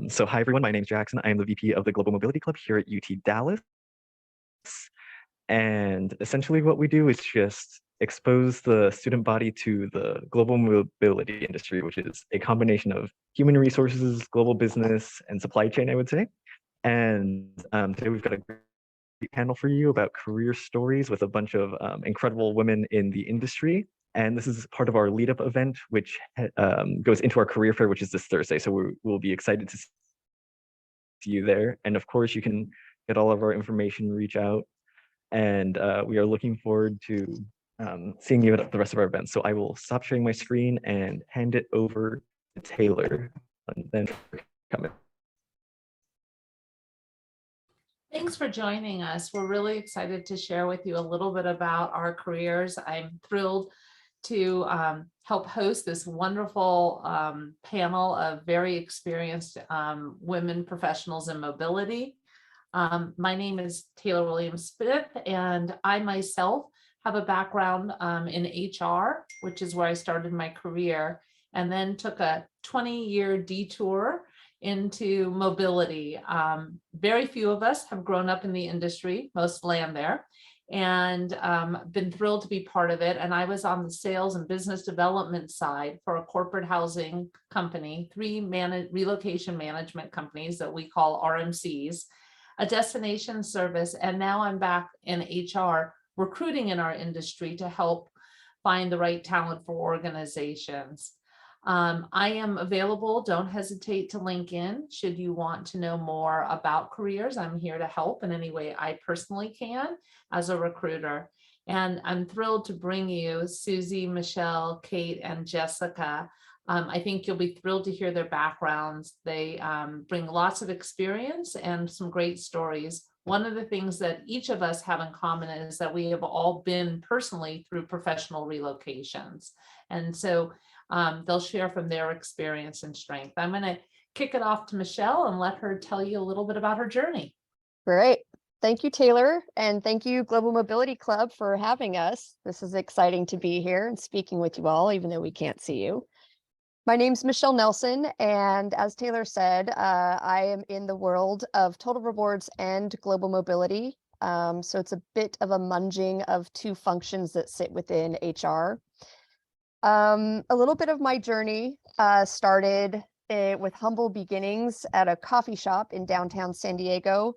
So hi everyone, my name is Jackson. I am the VP of the Global Mobility Club here at UT Dallas. And essentially what we do is just expose the student body to the global mobility industry, which is a combination of human resources, global business, and supply chain, I would say. And today we've got a great panel for you about career stories with a bunch of incredible women in the industry. And this is part of our lead-up event, which goes into our career fair, which is this Thursday. So we'll be excited to see you there. And of course, you can get all of our information, reach out. And we are looking forward to seeing you at the rest of our events. So I will stop sharing my screen and hand it over to Taylor. And then come in. Thanks for joining us. We're really excited to share with you a little bit about our careers. I'm thrilled to help host this wonderful panel of very experienced women professionals in mobility. My name is Taylor Williams-Smith, and I myself have a background in HR, which is where I started my career, and then took a 20-year detour into mobility. Very few of us have grown up in the industry, most land there, and been thrilled to be part of it. And I was on the sales and business development side for a corporate housing company, three relocation management companies that we call RMCs, a destination service, and now I'm back in HR recruiting in our industry to help find the right talent for organizations. I am available. Don't hesitate to link in should you want to know more about careers. I'm here to help in any way I personally can as a recruiter. And I'm thrilled to bring you Suzie, Michelle, Kate, and Jessica. I think you'll be thrilled to hear their backgrounds. They bring lots of experience and some great stories. One of the things that each of us have in common is that we have all been personally through professional relocations. And so they'll share from their experience and strength. I'm going to kick it off to Michelle and let her tell you a little bit about her journey. Great. Thank you, Taylor. And thank you, Global Mobility Club, for having us. This is exciting to be here and speaking with you all, even though we can't see you. My name's Michelle Nelson, and as Taylor said, I am in the world of total rewards and global mobility. So it's a bit of a munging of two functions that sit within HR. A little bit of my journey started with humble beginnings at a coffee shop in downtown San Diego,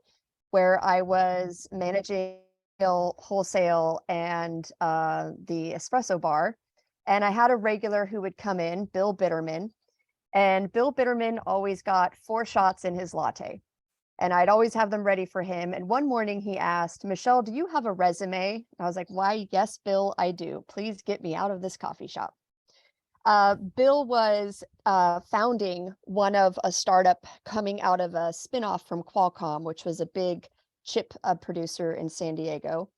where I was managing wholesale and the espresso bar. And I had a regular who would come in, Bill Bitterman, and Bill Bitterman always got 4 shots in his latte. And I'd always have them ready for him. And one morning he asked, Michelle, do you have a resume? I was like, why, yes, Bill, I do. Please get me out of this coffee shop. Bill was founding one of a startup coming out of a spinoff from Qualcomm, which was a big chip producer in San Diego.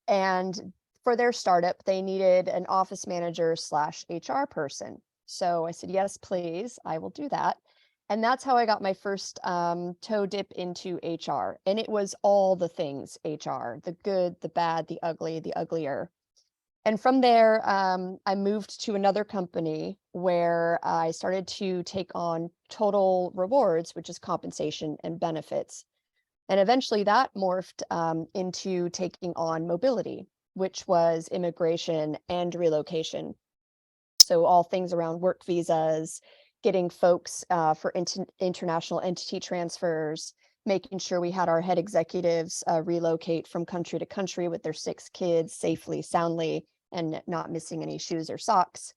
And for their startup, they needed an office manager / HR person. So I said, yes, please, I will do that. And that's how I got my first toe dip into HR. And it was all the things HR, the good, the bad, the ugly, the uglier. And from there, I moved to another company where I started to take on total rewards, which is compensation and benefits. And eventually that morphed into taking on mobility, which was immigration and relocation. So all things around work visas, getting folks for international entity transfers, making sure we had our head executives relocate from country to country with their 6 kids safely, soundly, and not missing any shoes or socks.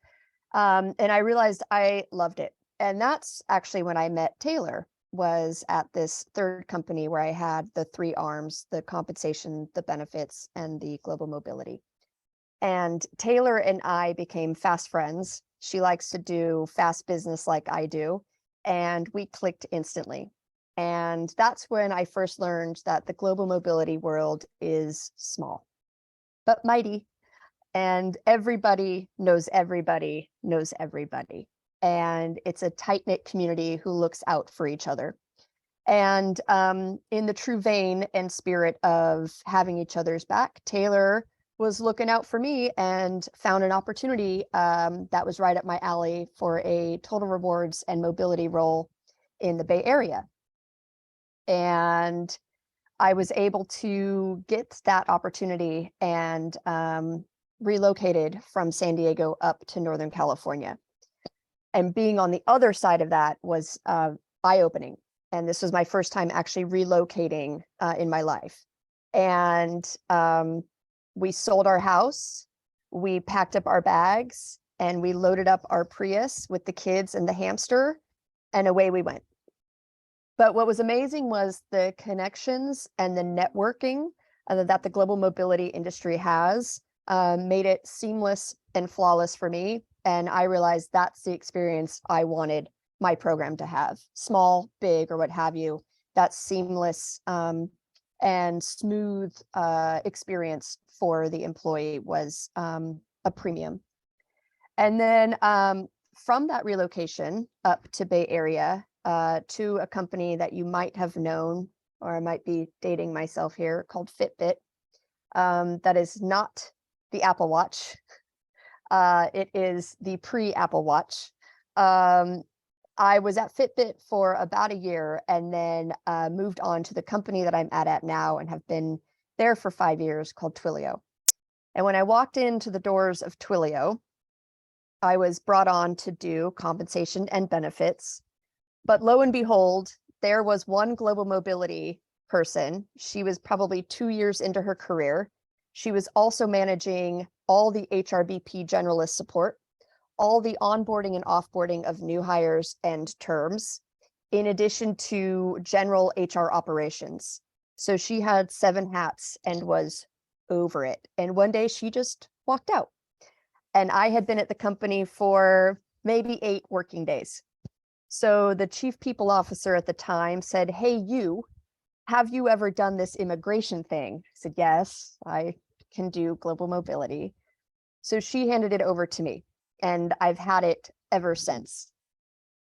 And I realized I loved it. And that's actually when I met Taylor, was at this third company where I had the 3 arms, the compensation, the benefits, and the global mobility. And Taylor and I became fast friends. She likes to do fast business like I do, and we clicked instantly. And that's when I first learned that the global mobility world is small, but mighty. And everybody knows everybody knows everybody. And it's a tight-knit community who looks out for each other. And in the true vein and spirit of having each other's back, Taylor was looking out for me and found an opportunity that was right up my alley for a total rewards and mobility role in the Bay Area. And I was able to get that opportunity and relocated from San Diego up to Northern California. And being on the other side of that was eye-opening. And this was my first time actually relocating in my life. And we sold our house, we packed up our bags, and we loaded up our Prius with the kids and the hamster, and away we went. But what was amazing was the connections and the networking that the global mobility industry has made it seamless and flawless for me. And I realized that's the experience I wanted my program to have. Small, big, or what have you, that seamless and smooth experience for the employee was a premium. And then from that relocation up to Bay Area, to a company that you might have known, or I might be dating myself here, called Fitbit. That is not the Apple Watch. It is the pre-Apple Watch. I was at Fitbit for about a year and then moved on to the company that I'm at now and have been there for 5 years, called Twilio. And when I walked into the doors of Twilio, I was brought on to do compensation and benefits. But lo and behold, there was one global mobility person. She was probably 2 years into her career. She was also managing all the HRBP generalist support, all the onboarding and offboarding of new hires and terms, in addition to general HR operations. So she had 7 hats and was over it. And one day she just walked out. And I had been at the company for maybe 8 working days. So the chief people officer at the time said, "Hey, have you ever done this immigration thing?" I said, "Yes, I can do global mobility." So she handed it over to me, and I've had it ever since.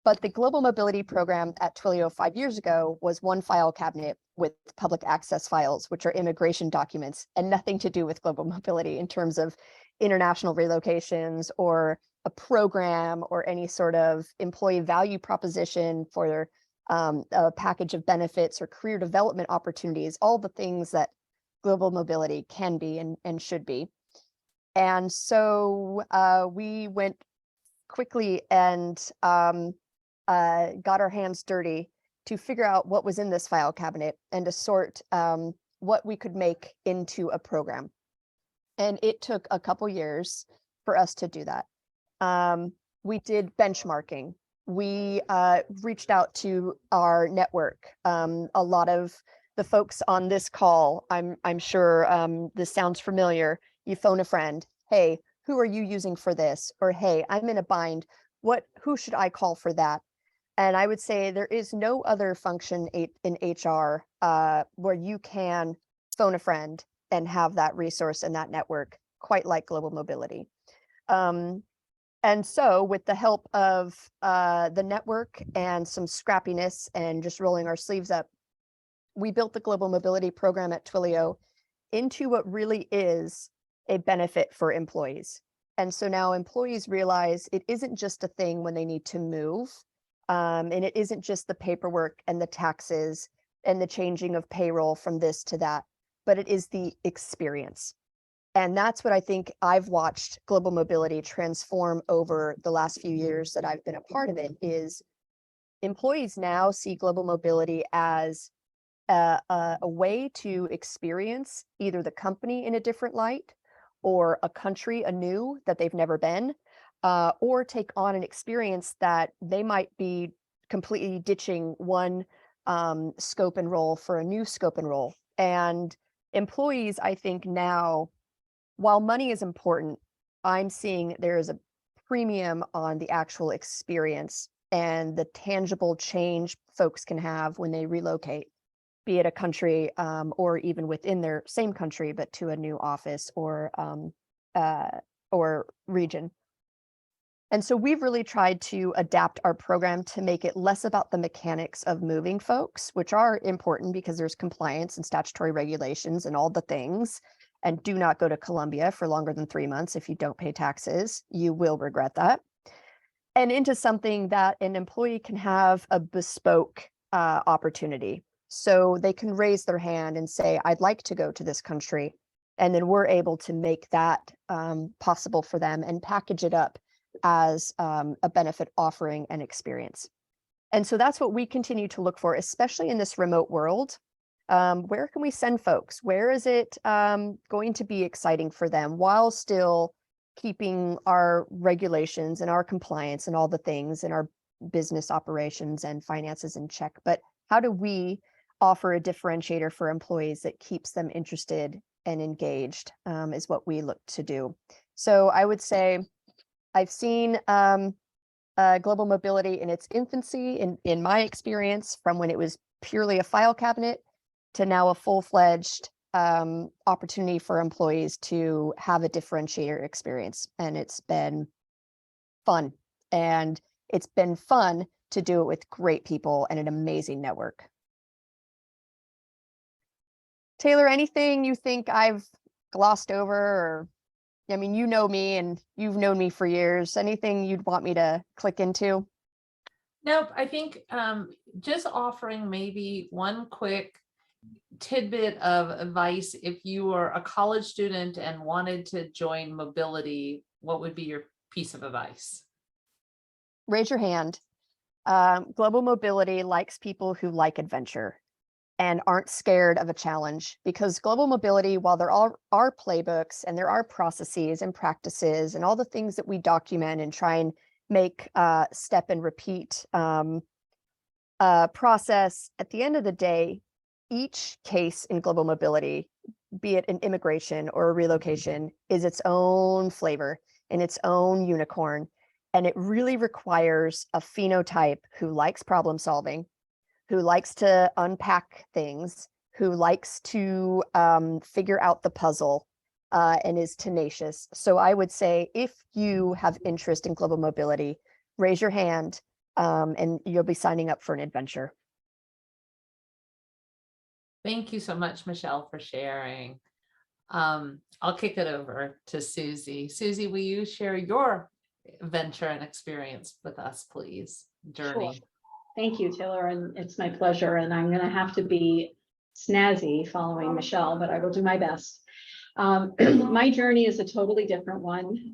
But the global mobility program at Twilio 5 years ago was one file cabinet with public access files, which are immigration documents and nothing to do with global mobility in terms of international relocations or a program or any sort of employee value proposition for a package of benefits or career development opportunities, all the things that global mobility can be and should be. And so we went quickly and got our hands dirty to figure out what was in this file cabinet and to sort what we could make into a program. And it took a couple years for us to do that. We did benchmarking. We reached out to our network. A lot of the folks on this call, I'm sure this sounds familiar. You phone a friend. "Hey, who are you using for this?" Or, "Hey, I'm in a bind. Who should I call for that?" And I would say there is no other function in HR where you can phone a friend and have that resource and that network quite like global mobility. And so with the help of the network and some scrappiness and just rolling our sleeves up, we built the global mobility program at Twilio into what really is a benefit for employees. And so now employees realize it isn't just a thing when they need to move, and it isn't just the paperwork and the taxes and the changing of payroll from this to that, but it is the experience. And that's what I think I've watched global mobility transform over the last few years that I've been a part of it, is employees now see global mobility as a way to experience either the company in a different light or a country anew that they've never been, or take on an experience that they might be completely ditching one scope and role for a new scope and role. And employees, I think now, while money is important, I'm seeing there is a premium on the actual experience and the tangible change folks can have when they relocate, be it a country or even within their same country, but to a new office or region. And so we've really tried to adapt our program to make it less about the mechanics of moving folks, which are important because there's compliance and statutory regulations and all the things. And do not go to Colombia for longer than 3 months if you don't pay taxes. You will regret that. and into something that an employee can have a bespoke opportunity. So they can raise their hand and say, I'd like to go to this country. And then we're able to make that possible for them and package it up as a benefit offering and experience. And so that's what we continue to look for, especially in this remote world. Where can we send folks? Where is it going to be exciting for them while still keeping our regulations and our compliance and all the things in our business operations and finances in check? But how do we offer a differentiator for employees that keeps them interested and engaged is what we look to do. So I would say I've seen global mobility in its infancy, in my experience, from when it was purely a file cabinet to now a full-fledged opportunity for employees to have a differentiator experience. And it's been fun. And it's been fun to do it with great people and an amazing network. Taylor, anything you think I've glossed over, or, I mean, you know me and you've known me for years. Anything you'd want me to click into? Nope, I think just offering maybe one quick tidbit of advice. If you were a college student and wanted to join mobility, what would be your piece of advice? Raise your hand. Global mobility likes people who like adventure and aren't scared of a challenge, because global mobility, while there are playbooks and there are processes and practices and all the things that we document and try and make step and repeat process, at the end of the day, each case in global mobility, be it an immigration or a relocation, is its own flavor and its own unicorn. And it really requires a phenotype who likes problem solving, who likes to unpack things, who likes to figure out the puzzle and is tenacious. So I would say, if you have interest in global mobility, raise your hand and you'll be signing up for an adventure. Thank you so much, Michelle, for sharing. I'll kick it over to Suzie. Suzie, will you share your venture and experience with us, please? Journey. Sure. Thank you, Taylor, and it's my pleasure. And I'm going to have to be snazzy following Michelle, but I will do my best. My journey is a totally different one.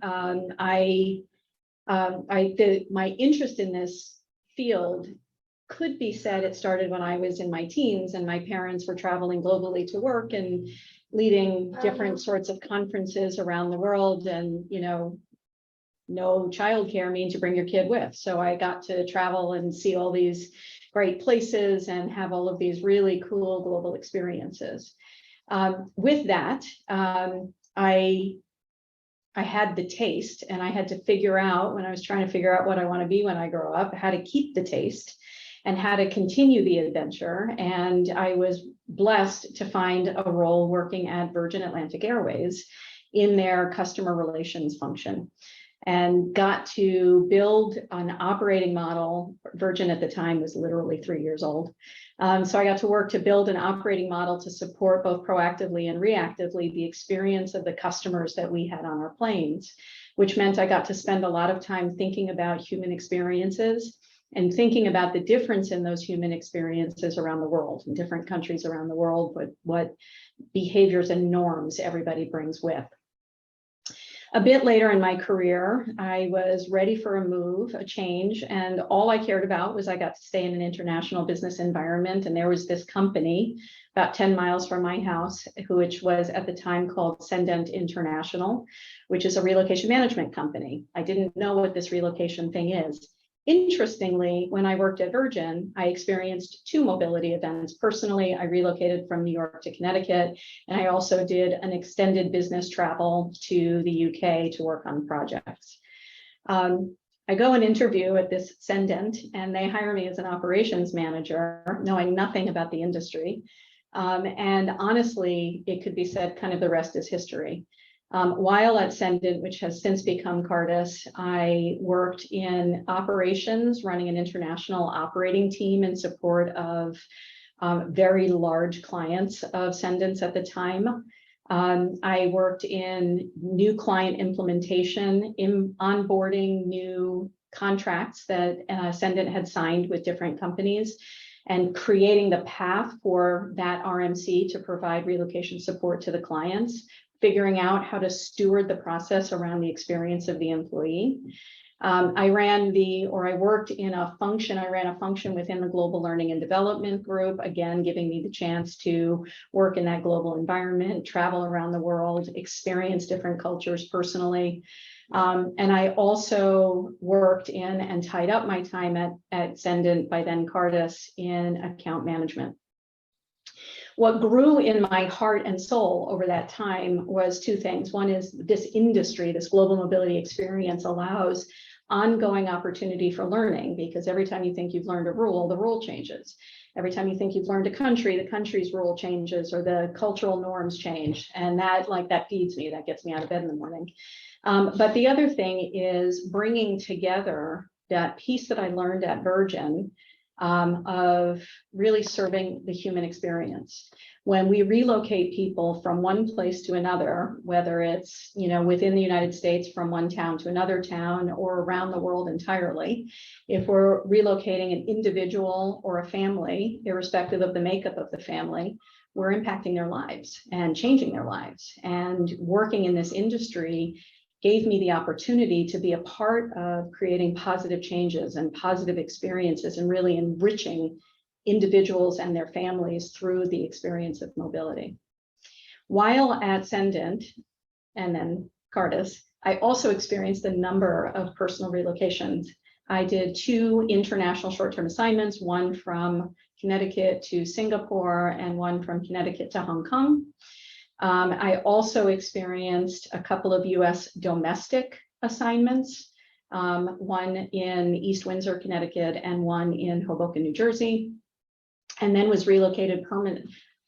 My interest in this field could be said it started when I was in my teens, and my parents were traveling globally to work and leading different sorts of conferences around the world. And, you know, no childcare means you bring your kid with. So I got to travel and see all these great places and have all of these really cool global experiences. With that, I had the taste, and I had to figure out, when I was trying to figure out what I want to be when I grow up, how to keep the taste and how to continue the adventure. And I was blessed to find a role working at Virgin Atlantic Airways in their customer relations function, and got to build an operating model. Virgin at the time was literally 3 years old. So I got to work to build an operating model to support both proactively and reactively the experience of the customers that we had on our planes, which meant I got to spend a lot of time thinking about human experiences and thinking about the difference in those human experiences around the world, in different countries around the world, but what behaviors and norms everybody brings with. A bit later in my career, I was ready for a move, a change, and all I cared about was I got to stay in an international business environment. And there was this company about 10 miles from my house, which was at the time called Sendent International, which is a relocation management company. I didn't know what this relocation thing is. Interestingly, when I worked at Virgin, I experienced 2 mobility events. Personally, I relocated from New York to Connecticut, and I also did an extended business travel to the UK to work on projects. I go and interview at this Sendent, and they hire me as an operations manager, knowing nothing about the industry. And honestly, it could be said kind of the rest is history. While at Sendent, which has since become Cardis, I worked in operations, running an international operating team in support of very large clients of Sendent's at the time. I worked in new client implementation, in onboarding new contracts that Ascendant had signed with different companies, and creating the path for that RMC to provide relocation support to the clients, figuring out how to steward the process around the experience of the employee. I worked in a function, I ran a function within the Global Learning and Development Group, again, giving me the chance to work in that global environment, travel around the world, experience different cultures personally. And I also worked in and tied up my time at Ascendant, by then Cardus, in account management. What grew in my heart and soul over that time was two things. One is this industry, this global mobility experience allows ongoing opportunity for learning, because every time you think you've learned a rule, the rule changes. Every time you think you've learned a country, the country's rule changes or the cultural norms change. And that feeds me, that gets me out of bed in the morning. But the other thing is bringing together that piece that I learned at Virgin of really serving the human experience. When we relocate people from one place to another, whether it's, within the United States from one town to another town or around the world entirely, if we're relocating an individual or a family, irrespective of the makeup of the family, we're impacting their lives and changing their lives. And working in this industry gave me the opportunity to be a part of creating positive changes and positive experiences and really enriching individuals and their families through the experience of mobility. While at Ascendant and then Cardus, I also experienced a number of personal relocations. I did 2 international short-term assignments, one from Connecticut to Singapore and one from Connecticut to Hong Kong. I also experienced a couple of US domestic assignments, one in East Windsor, Connecticut, and one in Hoboken, New Jersey, and then was relocated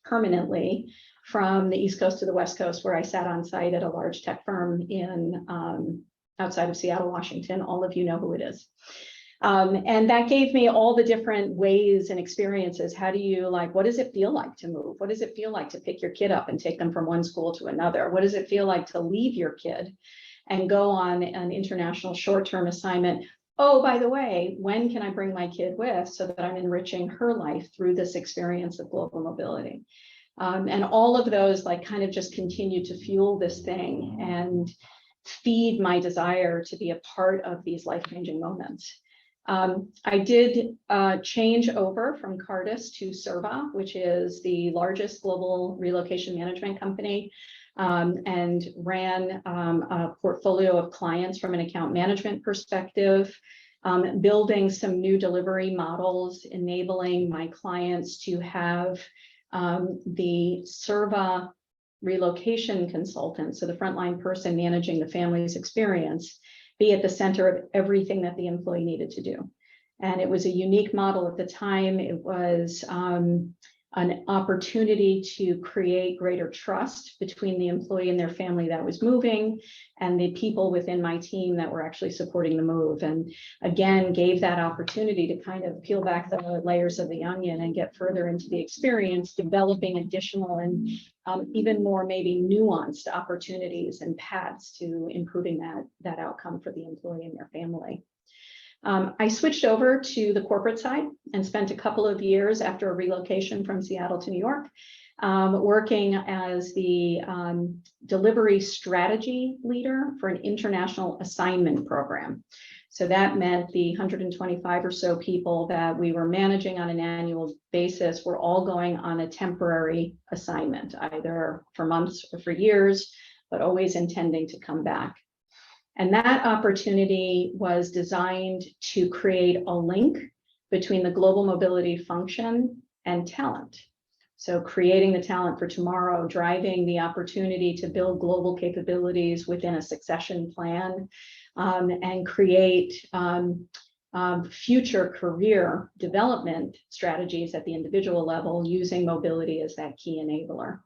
permanently from the East Coast to the West Coast, where I sat on site at a large tech firm in outside of Seattle, Washington. All of you know who it is. And that gave me all the different ways and experiences. How do you what does it feel like to move? What does it feel like to pick your kid up and take them from one school to another? What does it feel like to leave your kid and go on an international short-term assignment? Oh, by the way, when can I bring my kid with so that I'm enriching her life through this experience of global mobility? And all of those kind of just continue to fuel this thing and feed my desire to be a part of these life-changing moments. I did change over from Cardus to Serva, which is the largest global relocation management company, and ran a portfolio of clients from an account management perspective, building some new delivery models, enabling my clients to have the Serva relocation consultant, so the frontline person managing the family's experience, be at the center of everything that the employee needed to do. And it was a unique model at the time. It was an opportunity to create greater trust between the employee and their family that was moving and the people within my team that were actually supporting the move. And again, gave that opportunity to kind of peel back the layers of the onion and get further into the experience, developing additional and even more maybe nuanced opportunities and paths to improving that outcome for the employee and their family. I switched over to the corporate side and spent a couple of years after a relocation from Seattle to New York, working as the delivery strategy leader for an international assignment program. So that meant the 125 or so people that we were managing on an annual basis were all going on a temporary assignment, either for months or for years, but always intending to come back. And that opportunity was designed to create a link between the global mobility function and talent. So creating the talent for tomorrow, driving the opportunity to build global capabilities within a succession plan, and create future career development strategies at the individual level using mobility as that key enabler.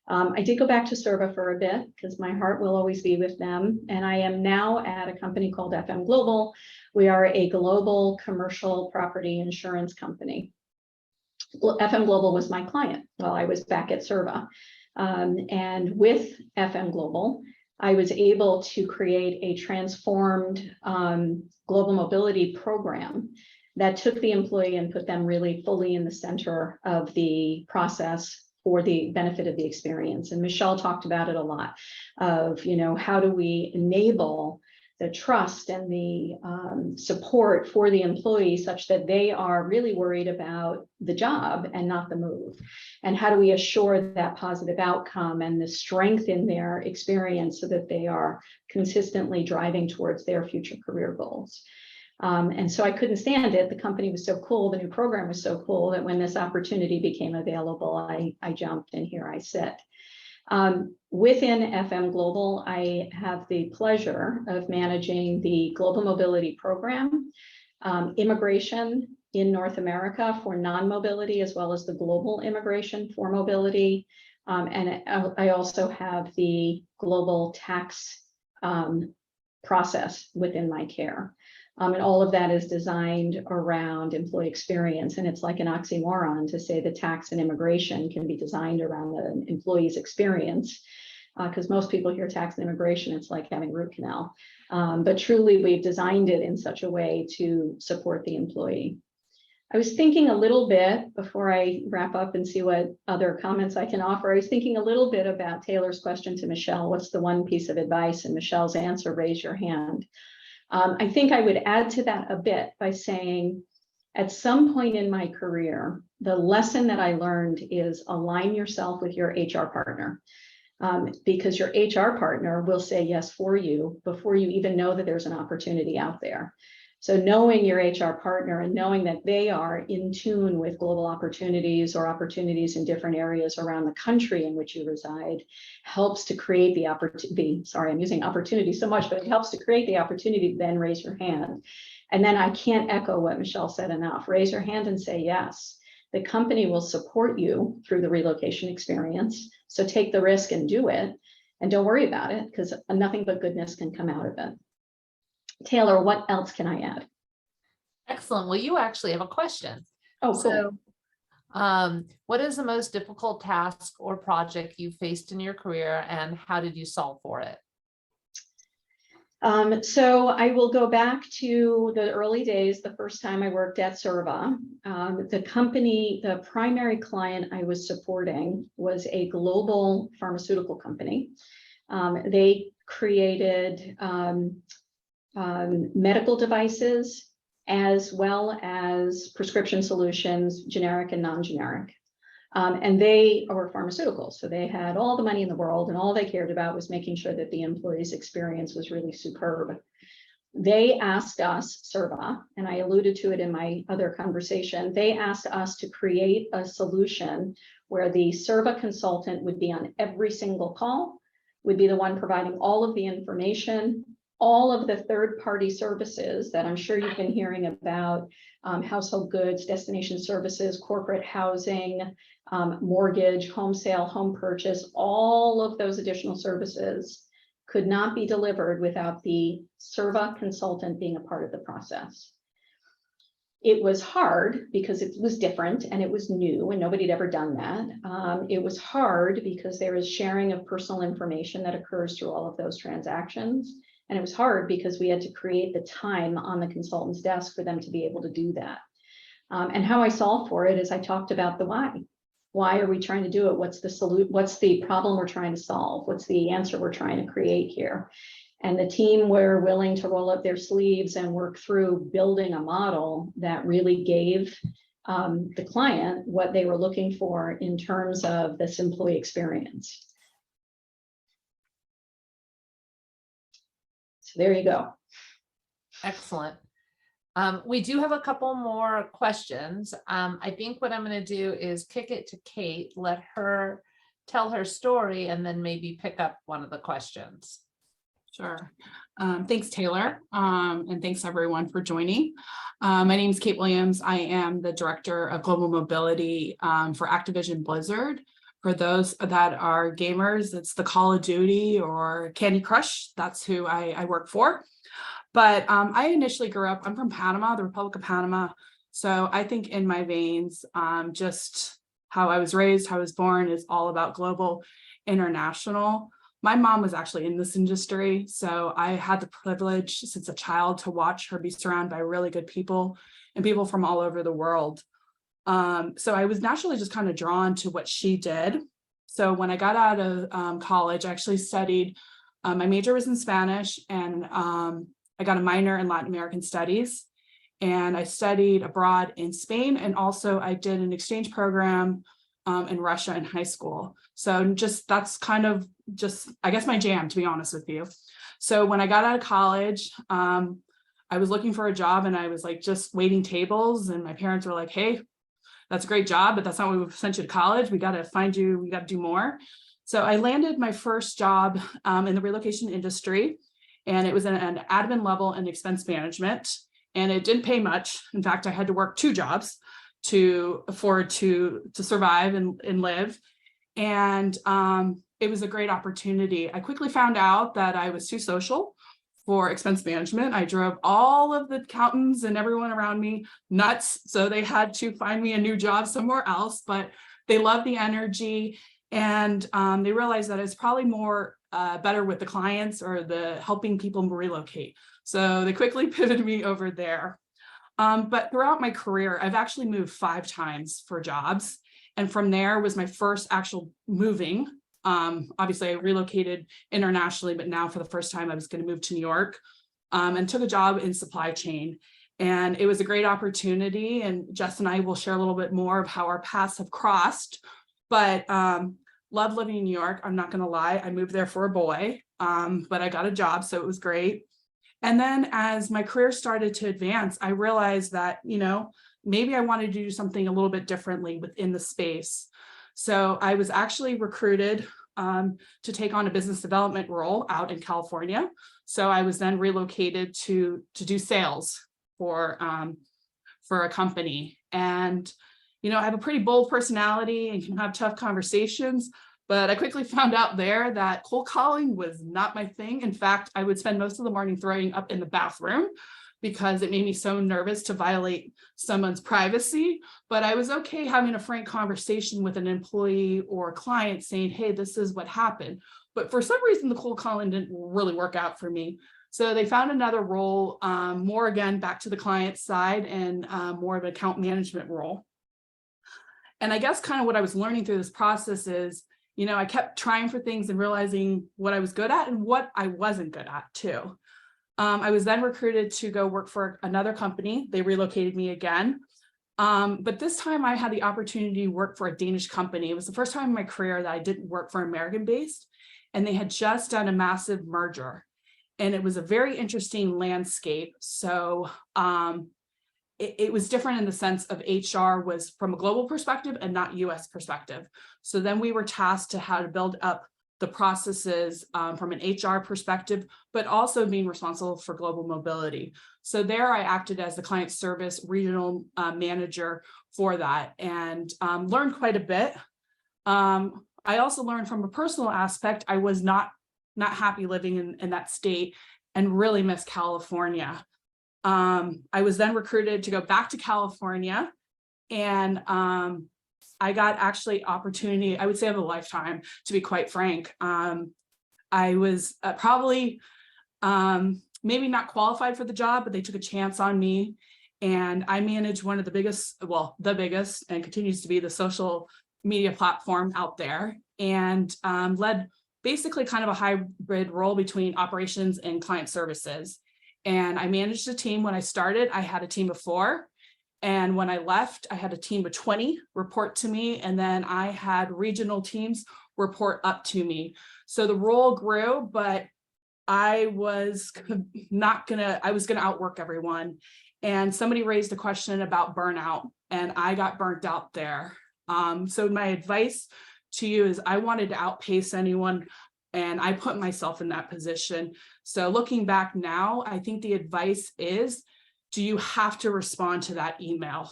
I did go back to Serva for a bit because my heart will always be with them. And I am now at a company called FM Global. We are a global commercial property insurance company. FM Global was my client while I was back at Serva. And with FM Global, I was able to create a transformed global mobility program that took the employee and put them really fully in the center of the process for the benefit of the experience. And Michelle talked about it a lot of, how do we enable the trust and the support for the employee such that they are really worried about the job and not the move? And how do we assure that positive outcome and the strength in their experience so that they are consistently driving towards their future career goals? And so I couldn't stand it. The company was so cool. The new program was so cool that when this opportunity became available, I jumped, and here I sit. Within FM Global, I have the pleasure of managing the Global Mobility Program, immigration in North America for non-mobility, as well as the global immigration for mobility. And I also have the global tax process within my care. And all of that is designed around employee experience. And it's like an oxymoron to say that tax and immigration can be designed around the employee's experience, because most people hear tax and immigration, it's like having root canal. But truly, we've designed it in such a way to support the employee. I was thinking a little bit, before I wrap up and see what other comments I can offer, I was thinking a little bit about Taylor's question to Michelle. What's the one piece of advice? And Michelle's answer, raise your hand. I think I would add to that a bit by saying, at some point in my career, the lesson that I learned is align yourself with your HR partner, because your HR partner will say yes for you before you even know that there's an opportunity out there. So knowing your HR partner and knowing that they are in tune with global opportunities or opportunities in different areas around the country in which you reside helps to create the opportunity. Sorry, I'm using opportunity so much, but it helps to create the opportunity to then raise your hand. And then I can't echo what Michelle said enough. Raise your hand and say yes. The company will support you through the relocation experience. So take the risk and do it. And don't worry about it, because nothing but goodness can come out of it. Taylor, what else can I add? Excellent. Well, you actually have a question. Oh, cool. So, what is the most difficult task or project you faced in your career, and how did you solve for it? So I will go back to the early days, the first time I worked at Serva. The company, the primary client I was supporting was a global pharmaceutical company. They created medical devices as well as prescription solutions, generic and non-generic. And they were pharmaceuticals. So they had all the money in the world, and all they cared about was making sure that the employee's experience was really superb. They asked us, Serva, and I alluded to it in my other conversation, they asked us to create a solution where the Serva consultant would be on every single call, would be the one providing all of the information, all of the third-party services that I'm sure you've been hearing about, household goods, destination services, corporate housing, mortgage, home sale, home purchase, all of those additional services could not be delivered without the Serva consultant being a part of the process. It was hard because it was different and it was new and nobody had ever done that. It was hard because there is sharing of personal information that occurs through all of those transactions. And it was hard because we had to create the time on the consultant's desk for them to be able to do that. And how I solved for it is I talked about the why. Why are we trying to do it? What's the solution? What's the problem we're trying to solve? What's the answer we're trying to create here? And the team were willing to roll up their sleeves and work through building a model that really gave the client what they were looking for in terms of this employee experience. So there you go. Excellent. We do have a couple more questions. I think what I'm going to do is kick it to Kate, let her tell her story, and then maybe pick up one of the questions. Sure. Thanks, Taylor. And thanks everyone for joining. My name is Kate Williams. I am the Director of Global Mobility for Activision Blizzard. For those that are gamers, it's the Call of Duty or Candy Crush. That's who I work for. But I initially grew up, I'm from Panama, the Republic of Panama. So I think in my veins, just how I was raised, how I was born is all about global, international. My mom was actually in this industry, so I had the privilege since a child to watch her be surrounded by really good people and people from all over the world. So I was naturally just kind of drawn to what she did. So when I got out of college, I actually studied, my major was in Spanish, and I got a minor in Latin American studies. And I studied abroad in Spain, and also I did an exchange program in Russia in high school. So that's kind of just, I guess, my jam, to be honest with you. So when I got out of college, I was looking for a job, and I was like just waiting tables, and my parents were like, hey, that's a great job, but that's not what we sent you to college. We got to find you, we got to do more. So I landed my first job in the relocation industry, and it was an admin level in expense management, and it didn't pay much. In fact, I had to work 2 jobs to afford to survive and live. And it was a great opportunity. I quickly found out that I was too social for expense management. I drove all of the accountants and everyone around me nuts. So they had to find me a new job somewhere else, but they loved the energy, and they realized that it's probably more better with the clients or the helping people relocate. So they quickly pivoted me over there. But throughout my career, I've actually moved 5 times for jobs. And from there was my first actual moving. Obviously, I relocated internationally, but now for the first time, I was going to move to New York, and took a job in supply chain. And it was a great opportunity. And Jess and I will share a little bit more of how our paths have crossed. But love living in New York. I'm not going to lie. I moved there for a boy, but I got a job, so it was great. And then as my career started to advance, I realized that, maybe I wanted to do something a little bit differently within the space. So I was actually recruited to take on a business development role out in California. So I was then relocated to do sales for a company. And, I have a pretty bold personality and can have tough conversations, but I quickly found out there that cold calling was not my thing. In fact, I would spend most of the morning throwing up in the bathroom because it made me so nervous to violate someone's privacy. But I was okay having a frank conversation with an employee or client saying, hey, this is what happened. But for some reason, the cold calling didn't really work out for me. So they found another role, more again, back to the client side, and more of an account management role. And I guess kind of what I was learning through this process is, I kept trying for things and realizing what I was good at and what I wasn't good at too. I was then recruited to go work for another company. They relocated me again. But this time I had the opportunity to work for a Danish company. It was the first time in my career that I didn't work for American-based, and they had just done a massive merger. And it was a very interesting landscape. So it was different in the sense of HR was from a global perspective and not US perspective. So then we were tasked to how to build up the processes from an HR perspective, but also being responsible for global mobility. So there I acted as the client service regional manager for that, and learned quite a bit. I also learned from a personal aspect, I was not happy living in that state and really miss California. I was then recruited to go back to California, and I got actually opportunity, I would say of a lifetime, to be quite frank. I was probably maybe not qualified for the job, but they took a chance on me, and I managed one of the biggest, well, the biggest, and continues to be the social media platform out there, and led basically kind of a hybrid role between operations and client services. And I managed a team. When I started, I had a team of 4. And when I left, I had a team of 20 report to me. And then I had regional teams report up to me. So the role grew, but I was gonna outwork everyone. And somebody raised a question about burnout, and I got burnt out there. So my advice to you is I wanted to outpace anyone, and I put myself in that position. So looking back now, I think the advice is, do you have to respond to that email?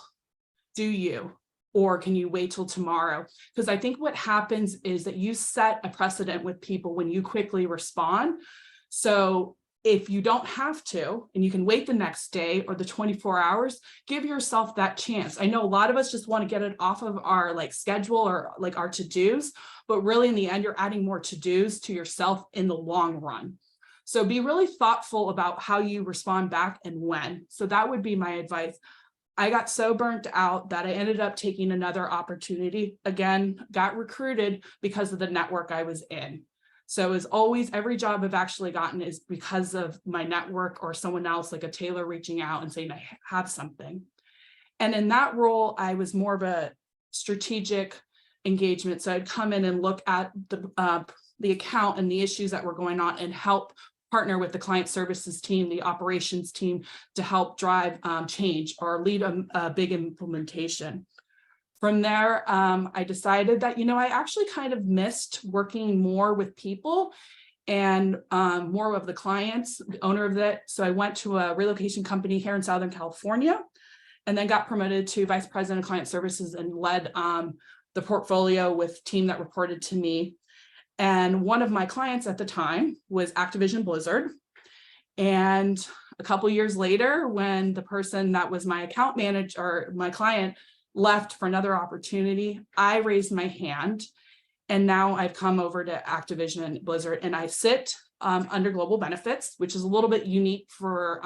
Do you? Or can you wait till tomorrow? Because I think what happens is that you set a precedent with people when you quickly respond. So if you don't have to, and you can wait the next day or the 24 hours, give yourself that chance. I know a lot of us just want to get it off of our like schedule or like our to-dos, but really in the end, you're adding more to-dos to yourself in the long run. So be really thoughtful about how you respond back and when. So that would be my advice. I got so burnt out that I ended up taking another opportunity. Again, got recruited because of the network I was in. So as always, every job I've actually gotten is because of my network or someone else, like a tailor reaching out and saying, I have something. And in that role, I was more of a strategic engagement. So I'd come in and look at the account and the issues that were going on and help partner with the client services team, the operations team to help drive change or lead a big implementation. From there, I decided that, I actually kind of missed working more with people and more of the clients, the owner of that. So I went to a relocation company here in Southern California and then got promoted to vice president of client services and led the portfolio with team that reported to me. And one of my clients at the time was Activision Blizzard. And a couple years later, when the person that was my account manager or my client left for another opportunity, I raised my hand. And now I've come over to Activision Blizzard and I sit under global benefits, which is a little bit unique for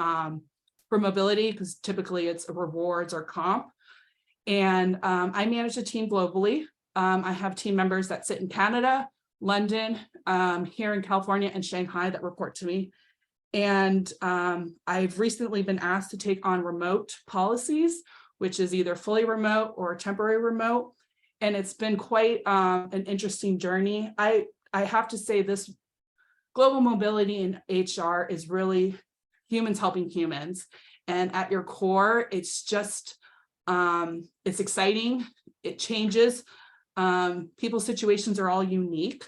mobility because typically it's rewards or comp. And I manage a team globally. I have team members that sit in Canada, London, here in California and Shanghai that report to me. And I've recently been asked to take on remote policies, which is either fully remote or temporary remote. And it's been quite an interesting journey. I have to say this global mobility in HR is really humans helping humans. And at your core, it's just, it's exciting, it changes. People's situations are all unique.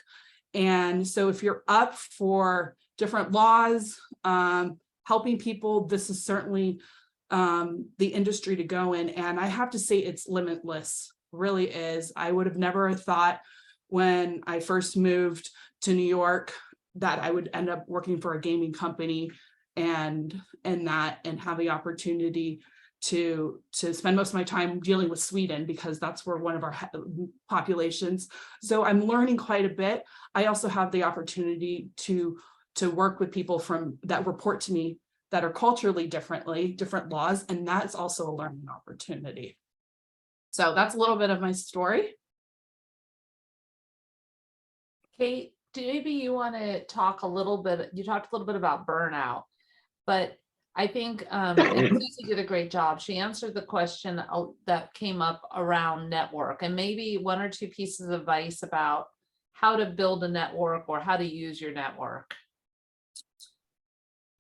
And so if you're up for different laws, helping people, this is certainly the industry to go in. And I have to say it's limitless, really is. I would have never thought when I first moved to New York that I would end up working for a gaming company and have the opportunity to spend most of my time dealing with Sweden because that's where one of our populations. So I'm learning quite a bit. I also have the opportunity to work with people that report to me that are culturally different laws, and that's also a learning opportunity. So that's a little bit of my story. Kate, maybe you want to talk a little bit, you talked a little bit about burnout, but I think Suzie did a great job. She answered the question that came up around network and maybe one or two pieces of advice about how to build a network or how to use your network.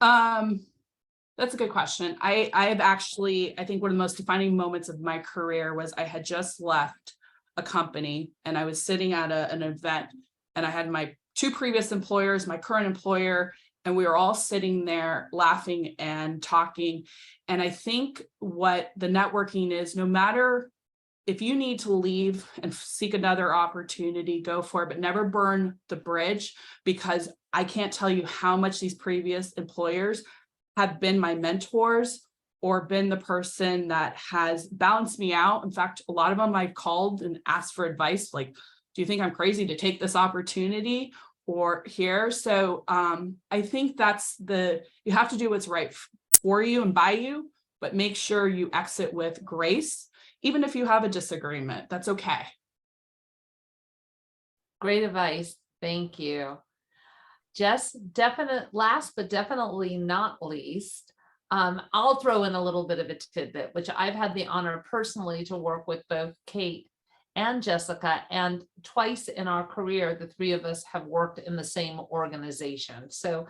That's a good question. I've actually, I think one of the most defining moments of my career was I had just left a company and I was sitting at an event and I had my two previous employers, my current employer, and we were all sitting there laughing and talking. And I think what the networking is, no matter if you need to leave and seek another opportunity, go for it, but never burn the bridge, because I can't tell you how much these previous employers have been my mentors or been the person that has balanced me out. In fact, a lot of them I've called and asked for advice, like, do you think I'm crazy to take this opportunity or here? So I think you have to do what's right for you and by you, but make sure you exit with grace. Even if you have a disagreement, that's okay. Great advice. Thank you. Jess, last but definitely not least, I'll throw in a little bit of a tidbit, which I've had the honor personally to work with both Kate and Jessica, and twice in our career, the three of us have worked in the same organization. So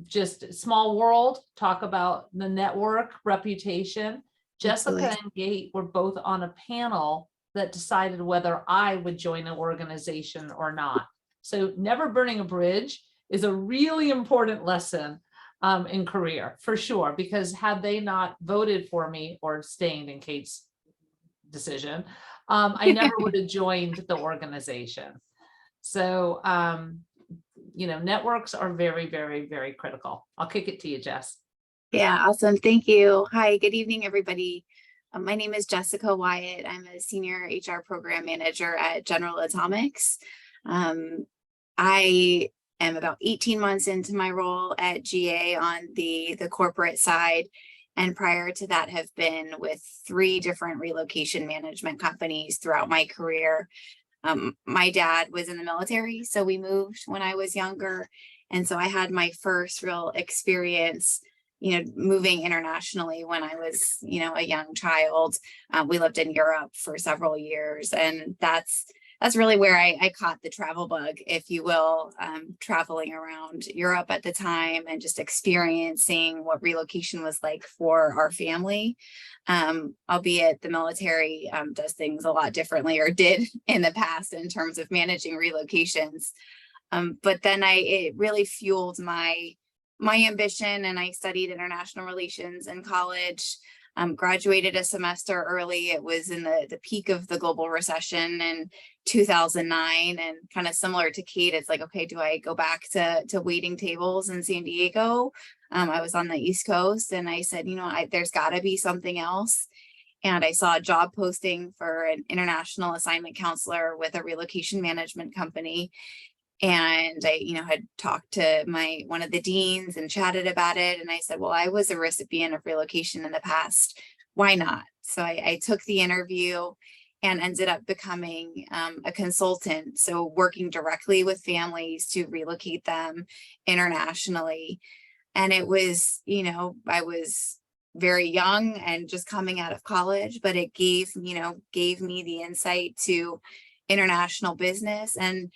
just small world, talk about the network reputation. Jessica and Kate were both on a panel that decided whether I would join an organization or not. So never burning a bridge is a really important lesson in career, for sure, because had they not voted for me or abstained in Kate's decision, I never would have joined the organization. So networks are very, very, very critical. I'll kick it to you, Jess. Yeah, awesome. Thank you. Hi, good evening, everybody. My name is Jessica Wyatt. I'm a senior HR program manager at General Atomics. I am about 18 months into my role at GA on the corporate side. And prior to that, have been with 3 different relocation management companies throughout my career. My dad was in the military, so we moved when I was younger. And so I had my first real experience moving internationally when I was, a young child. We lived in Europe for several years, and that's really where I caught the travel bug, if you will, traveling around Europe at the time and just experiencing what relocation was like for our family. Albeit the military does things a lot differently, or did in the past, in terms of managing relocations. But then it really fueled my ambition, and I studied international relations in college. Graduated a semester early. It was in the peak of the global recession in 2009, and kind of similar to Kate, it's like, okay, do I go back to waiting tables in San Diego? I was on the East Coast, and I said, there's got to be something else. And I saw a job posting for an international assignment counselor with a relocation management company. And I, had talked to one of the deans and chatted about it. And I said, well, I was a recipient of relocation in the past. Why not? So I took the interview and ended up becoming a consultant. So working directly with families to relocate them internationally. And it was, I was very young and just coming out of college, but it gave me the insight to international business. And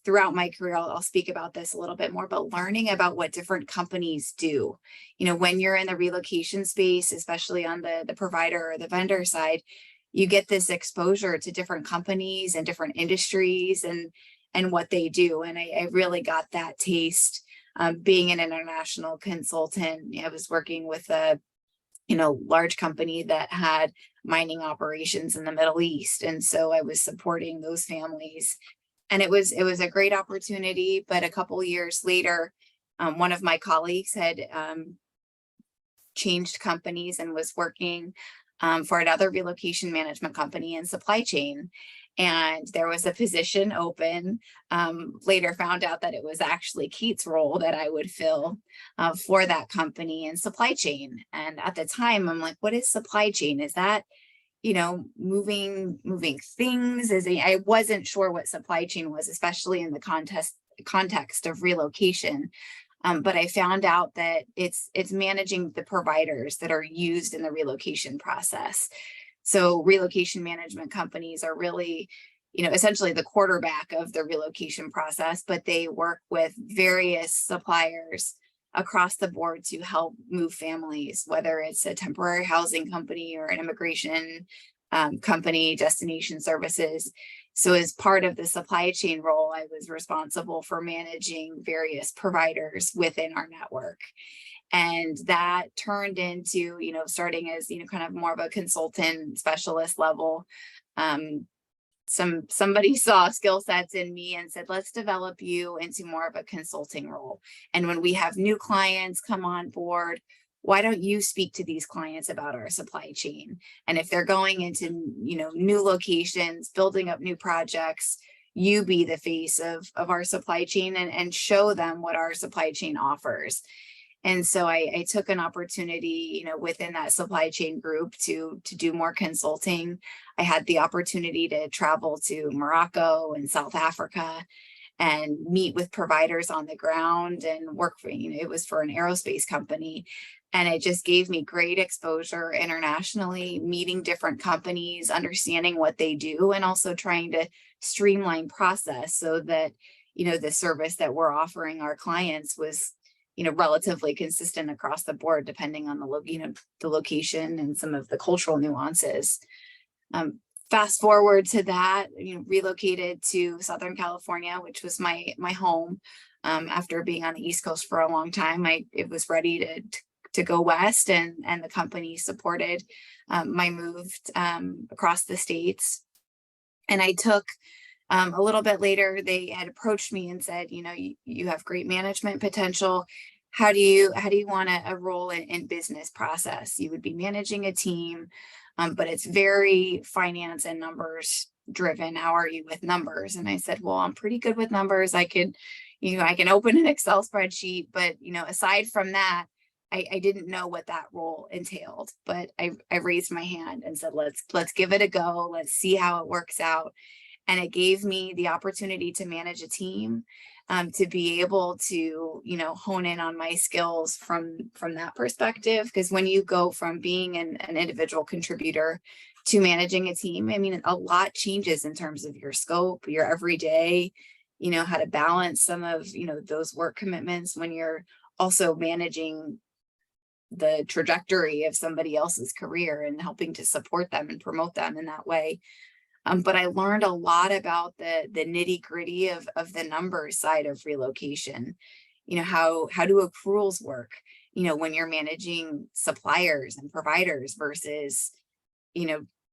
throughout my career, I'll speak about this a little bit more, but learning about what different companies do, when you're in the relocation space, especially on the provider or the vendor side, you get this exposure to different companies and different industries and what they do. And I really got that taste being an international consultant. I was working with a large company that had mining operations in the Middle East. And so I was supporting those families. And it was a great opportunity. But a couple of years later, one of my colleagues had changed companies and was working for another relocation management company in supply chain. And there was a position open. Later found out that it was actually Kate's role that I would fill for that company in supply chain. And at the time, I'm like, what is supply chain? Is that moving things? I wasn't sure what supply chain was, especially in the context of relocation. But I found out that it's managing the providers that are used in the relocation process. So relocation management companies are really, essentially the quarterback of the relocation process, but they work with various suppliers across the board to help move families, whether it's a temporary housing company or an immigration company, destination services. So as part of the supply chain role, I was responsible for managing various providers within our network. And that turned into, starting as, kind of more of a consultant specialist level. Somebody saw skill sets in me and said, let's develop you into more of a consulting role. And when we have new clients come on board, why don't you speak to these clients about our supply chain? And if they're going into, new locations, building up new projects, you be the face of our supply chain and show them what our supply chain offers. And so I took an opportunity, within that supply chain group to do more consulting. I had the opportunity to travel to Morocco and South Africa and meet with providers on the ground and work for, it was for an aerospace company. And it just gave me great exposure internationally, meeting different companies, understanding what they do, and also trying to streamline process so that, the service that we're offering our clients was, relatively consistent across the board, depending on the location and some of the cultural nuances. Fast forward to that, relocated to Southern California, which was my home. After being on the East Coast for a long time, it was ready to go west, and the company supported my move across the states. And I took A little bit later, they had approached me and said, you have great management potential. How do you want a role in business process? You would be managing a team, but it's very finance and numbers driven. How are you with numbers? And I said, well, I'm pretty good with numbers. I can open an Excel spreadsheet, but aside from that, I didn't know what that role entailed. But I raised my hand and said, let's give it a go. Let's see how it works out. And it gave me the opportunity to manage a team, to be able to, hone in on my skills from that perspective. Because when you go from being an individual contributor to managing a team, I mean, a lot changes in terms of your scope, your everyday, how to balance some of, those work commitments when you're also managing the trajectory of somebody else's career and helping to support them and promote them in that way. But I learned a lot about the nitty gritty of the numbers side of relocation. How do accruals work, when you're managing suppliers and providers versus,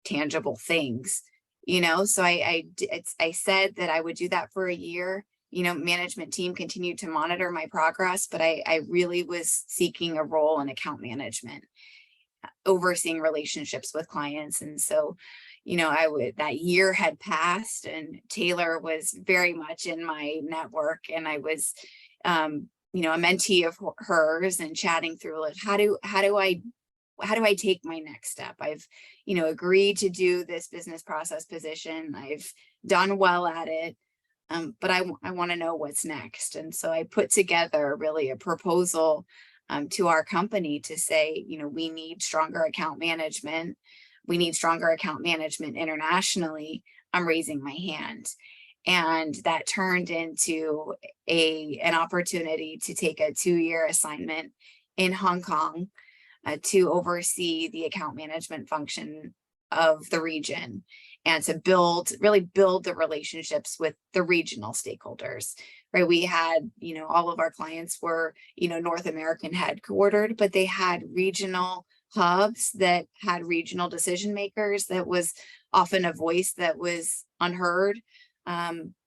tangible things, so I said that I would do that for a year. Management team continued to monitor my progress, but I really was seeking a role in account management, overseeing relationships with clients. And so that year had passed and Taylor was very much in my network, and I was, a mentee of hers and chatting through like, how do I take my next step? I've, agreed to do this business process position. I've done well at it. But I want to know what's next. And so I put together really a proposal to our company to say, we need stronger account management. We need stronger account management internationally. I'm raising my hand. And that turned into an opportunity to take a 2-year assignment in Hong Kong to oversee the account management function of the region and to really build the relationships with the regional stakeholders, right? We had, all of our clients were, North American headquartered, but they had regional hubs that had regional decision makers. That was often a voice that was unheard,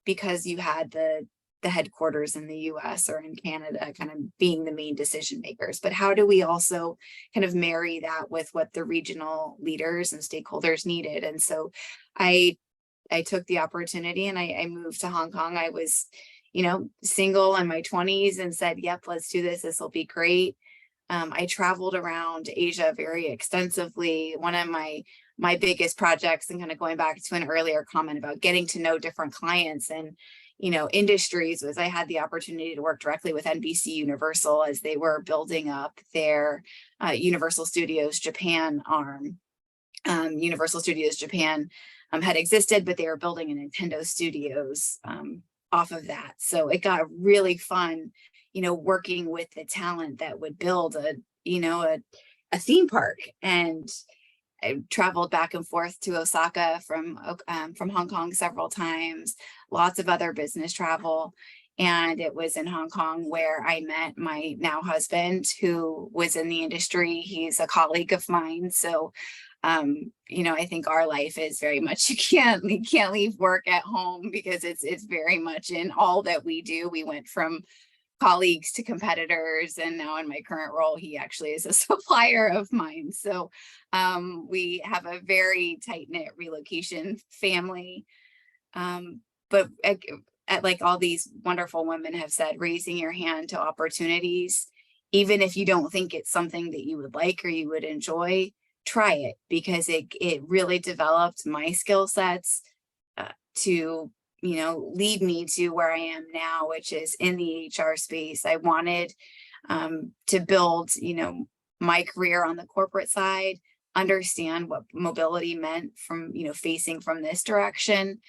because you had the headquarters in the US or in Canada kind of being the main decision makers. But how do we also kind of marry that with what the regional leaders and stakeholders needed? And so I took the opportunity and I moved to Hong Kong. I was, single in my 20s and said, yep, let's do this. This will be great. I traveled around Asia very extensively. One of my biggest projects, and kind of going back to an earlier comment about getting to know different clients and industries, was I had the opportunity to work directly with NBC Universal as they were building up their Universal Studios Japan arm. Universal Studios Japan had existed, but they were building a Nintendo Studios off of that. So it got really fun, working with the talent that would build a theme park. And I traveled back and forth to Osaka from Hong Kong several times, lots of other business travel. And it was in Hong Kong where I met my now husband, who was in the industry. He's a colleague of mine. So, I think our life is very much, you can't leave work at home, because it's very much in all that we do. We went from colleagues to competitors, and now in my current role, he actually is a supplier of mine. So we have a very tight-knit relocation family. But like all these wonderful women have said, raising your hand to opportunities, even if you don't think it's something that you would like or you would enjoy, try it, because it really developed my skill sets to lead me to where I am now, which is in the HR space. I wanted to build, my career on the corporate side, understand what mobility meant from, facing from this direction.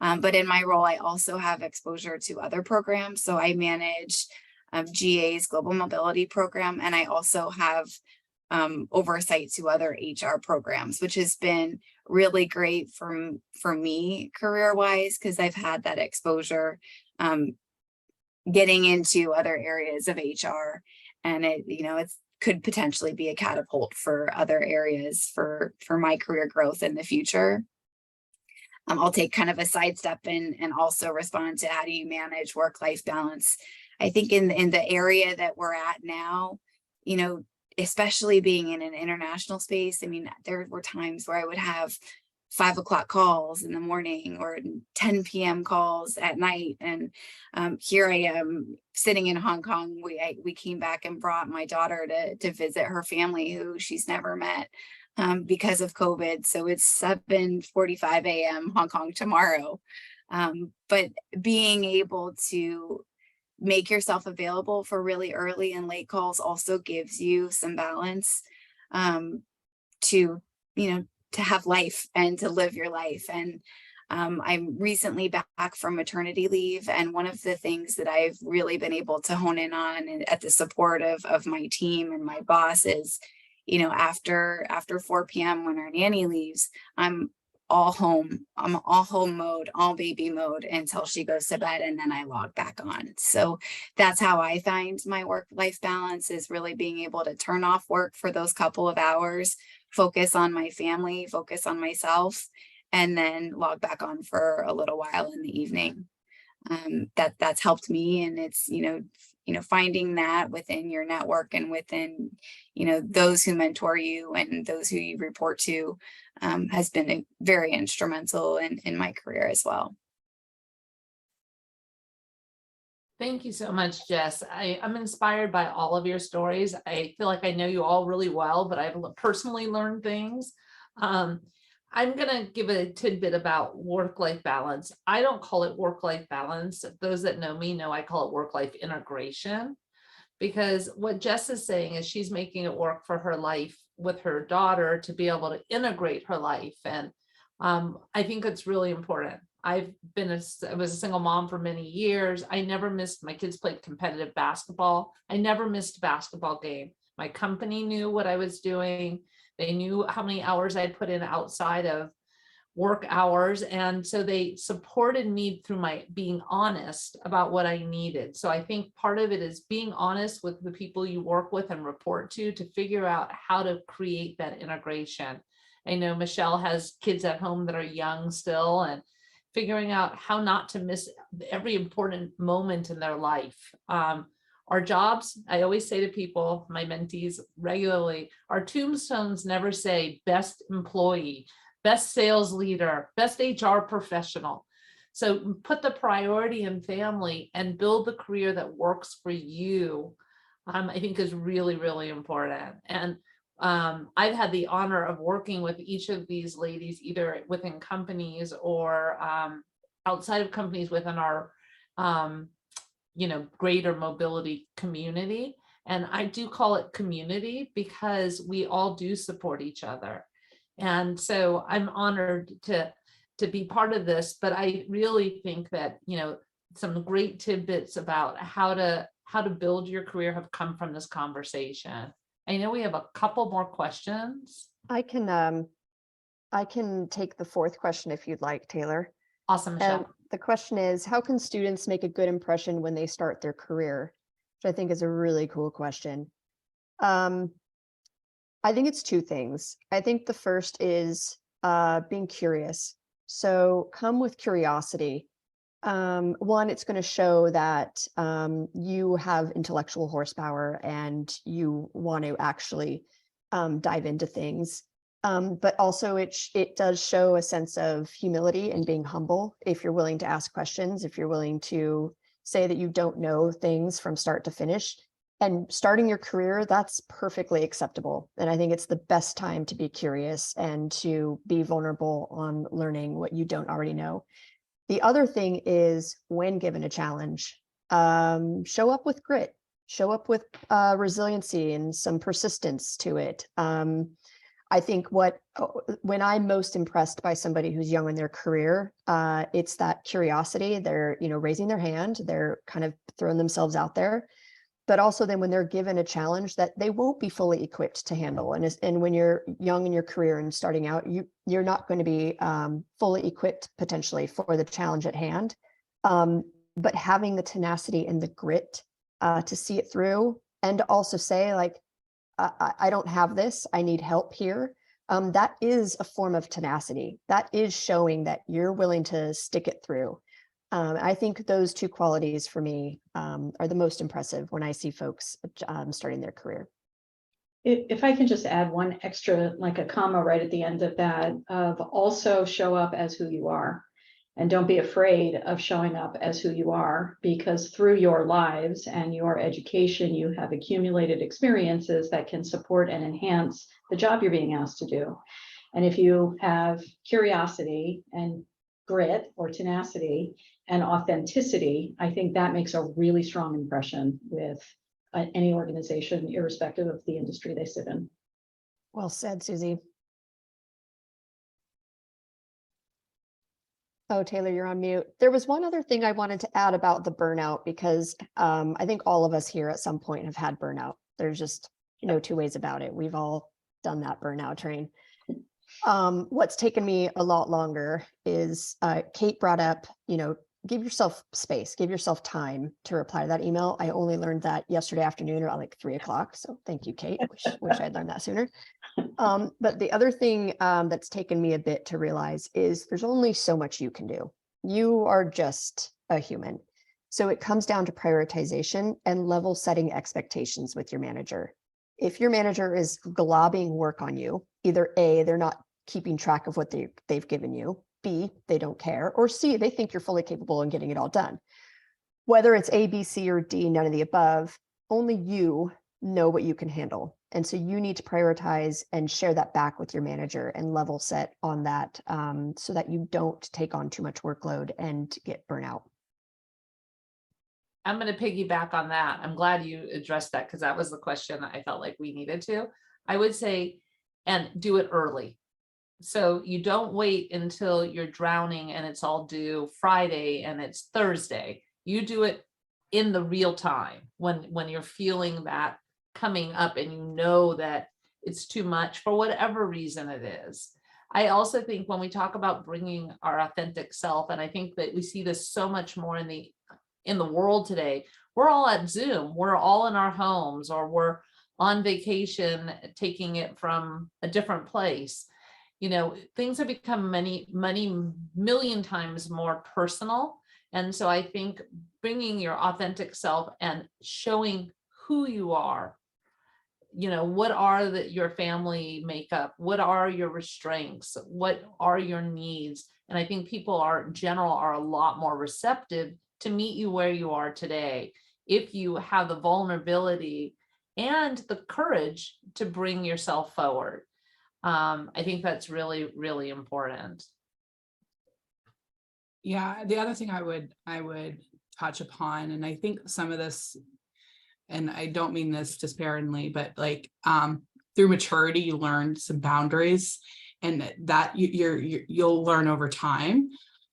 But in my role, I also have exposure to other programs. So I manage GA's Global Mobility Program, and I also have oversight to other HR programs, which has been really great for me career-wise, because I've had that exposure getting into other areas of HR, and it could potentially be a catapult for other areas for my career growth in the future. I'll take kind of a sidestep and also respond to how do you manage work-life balance. I think in the area that we're at now, you know, especially being in an international space, I mean, there were times where I would have 5 o'clock calls in the morning or 10 p.m. calls at night. And here I am sitting in Hong Kong. We came back and brought my daughter to visit her family who she's never met because of COVID. So it's 7:45 a.m. Hong Kong tomorrow. But being able to make yourself available for really early and late calls also gives you some balance to, you know, to have life and to live your life. And I'm recently back from maternity leave. And one of the things that I've really been able to hone in on and at the support of my team and my boss is, you know, after 4 p.m. when our nanny leaves, I'm all home mode, all baby mode until she goes to bed, and then I log back on. So that's how I find my work-life balance, is really being able to turn off work for those couple of hours, focus on my family, focus on myself, and then log back on for a little while in the evening. That's helped me, and it's, you know, finding that within your network and within, you know, those who mentor you and those who you report to has been very instrumental in my career as well. Thank you so much, Jess. I'm inspired by all of your stories. I feel like I know you all really well, but I've personally learned things. I'm going to give a tidbit about work-life balance. I don't call it work-life balance. Those that know me know I call it work-life integration, because what Jess is saying is she's making it work for her life with her daughter to be able to integrate her life. And I think it's really important. I was a single mom for many years. I never missed, my kids played competitive basketball. I never missed a basketball game. My company knew what I was doing. They knew how many hours I'd put in outside of work hours. And so they supported me through my being honest about what I needed. So I think part of it is being honest with the people you work with and report to figure out how to create that integration. I know Michelle has kids at home that are young still, and figuring out how not to miss every important moment in their life. Our jobs, I always say to people, my mentees regularly, our tombstones never say best employee, best sales leader, best HR professional. So put the priority in family and build the career that works for you, I think is really, really important. And I've had the honor of working with each of these ladies, either within companies or outside of companies within our greater mobility community. And I do call it community because we all do support each other. And so I'm honored to be part of this, but I really think that, some great tidbits about how to build your career have come from this conversation. I know we have a couple more questions. I can take the fourth question if you'd like, Taylor. Awesome, Michelle. The question is, how can students make a good impression when they start their career? Which I think is a really cool question. I think it's two things. I think the first is being curious. So come with curiosity. One, it's going to show that you have intellectual horsepower and you want to actually dive into things. But also it does show a sense of humility and being humble if you're willing to ask questions, if you're willing to say that you don't know things from start to finish. And starting your career, that's perfectly acceptable. And I think it's the best time to be curious and to be vulnerable on learning what you don't already know. The other thing is, when given a challenge, show up with grit, show up with resiliency and some persistence to it. I think when I'm most impressed by somebody who's young in their career, it's that curiosity. They're, raising their hand, they're kind of throwing themselves out there, but also then when they're given a challenge that they won't be fully equipped to handle. And when you're young in your career and starting out, you're not going to be fully equipped potentially for the challenge at hand. But having the tenacity and the grit to see it through, and to also say, like, I don't have this, I need help here. that is a form of tenacity. That is showing that you're willing to stick it through. I think those two qualities for me are the most impressive when I see folks starting their career. If I can just add one extra, like a comma right at the end of that, of also show up as who you are. And don't be afraid of showing up as who you are, because through your lives and your education, you have accumulated experiences that can support and enhance the job you're being asked to do. And if you have curiosity and grit or tenacity and authenticity, I think that makes a really strong impression with any organization, irrespective of the industry they sit in. Well said, Suzie. Oh, Taylor, you're on mute. There was one other thing I wanted to add about the burnout, because I think all of us here at some point have had burnout. There's just no two ways about it. We've all done that burnout train. What's taken me a lot longer is Kate brought up, give yourself space, give yourself time to reply to that email. I only learned that yesterday afternoon around like 3 o'clock. So thank you, Kate. Wish I'd learned that sooner. But the other thing that's taken me a bit to realize is there's only so much you can do. You are just a human. So it comes down to prioritization and level setting expectations with your manager. If your manager is globbing work on you, either A, they're not keeping track of what they've given you, B, they don't care, or C, they think you're fully capable in getting it all done. Whether it's A, B, C, or D, none of the above, only you know what you can handle. And so you need to prioritize and share that back with your manager and level set on that so that you don't take on too much workload and get burnout. I'm going to piggyback on that. I'm glad you addressed that, because that was the question that I felt like we needed to. I would say, and do it early. So you don't wait until you're drowning and it's all due Friday and it's Thursday. You do it in the real time when you're feeling that coming up and you know that it's too much for whatever reason it is. I also think when we talk about bringing our authentic self, and I think that we see this so much more in the world today, we're all at Zoom, we're all in our homes, or we're on vacation, taking it from a different place. Things have become many million times more personal. And so I think bringing your authentic self and showing who you are, what are your family makeup? What are your restraints? What are your needs? And I think people in general are a lot more receptive to meet you where you are today, if you have the vulnerability and the courage to bring yourself forward. I think that's really, really important. Yeah, the other thing I would touch upon, and I think some of this, and I don't mean this disparagingly, but like through maturity, you learn some boundaries, and that you'll learn over time.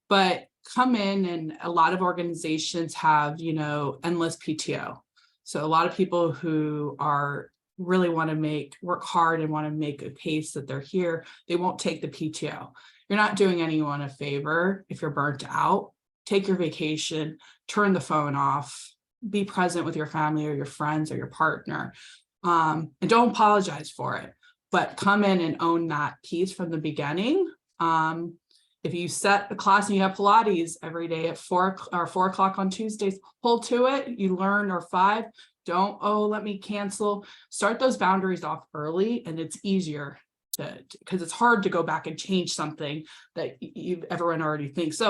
But come in, and a lot of organizations have, endless PTO. So a lot of people who are really want to work hard and want to make a case that they're here, they won't take the PTO. You're not doing anyone a favor if you're burnt out. Take your vacation, turn the phone off, be present with your family or your friends or your partner, and don't apologize for it, but come in and own that piece from the beginning. If you set a class and you have Pilates every day at 4 o'clock on Tuesdays, hold to it. You learn, or 5. Don't, let me cancel. Start those boundaries off early, and it's easier because it's hard to go back and change something that everyone already thinks,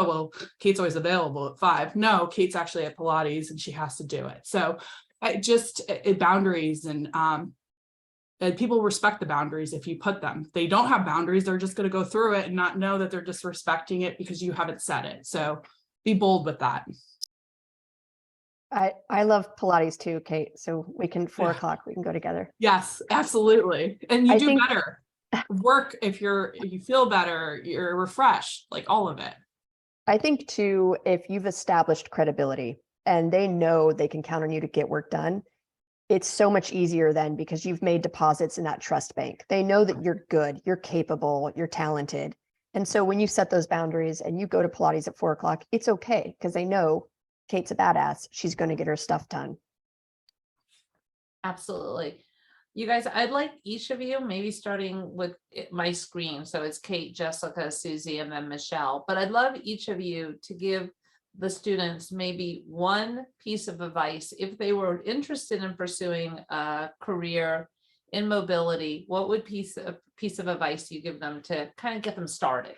Kate's always available at 5. No, Kate's actually at Pilates and she has to do it. So boundaries, and people respect the boundaries if you put them. They don't have boundaries, they're just going to go through it and not know that they're disrespecting it because you haven't set it. So be bold with that. I love Pilates too, Kate. So we can 4 o'clock, we can go together. Yes, absolutely. And you I do think better. Work if you feel better, you're refreshed, like all of it. I think too, if you've established credibility and they know they can count on you to get work done, it's so much easier then, because you've made deposits in that trust bank. They know that you're good, you're capable, you're talented. And so when you set those boundaries and you go to Pilates at 4 o'clock, it's okay, because they know Kate's a badass. She's going to get her stuff done. Absolutely. You guys, I'd like each of you, maybe starting with my screen. So it's Kate, Jessica, Susie, and then Michelle. But I'd love each of you to give the students maybe one piece of advice if they were interested in pursuing a career in mobility. What would piece of advice you give them to kind of get them started?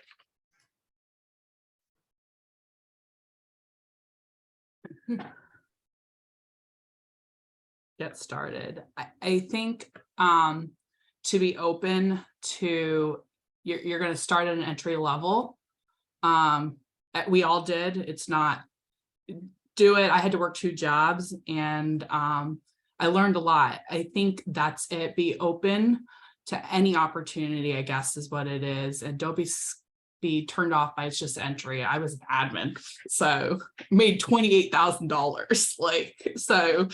Get started. I think to be open to, you're going to start at an entry level. We all did. It's not do it. I had to work 2 jobs and I learned a lot. I think that's it. Be open to any opportunity, I guess is what it is. And don't be turned off by it's just entry. I was an admin, so made $28,000. Like, so,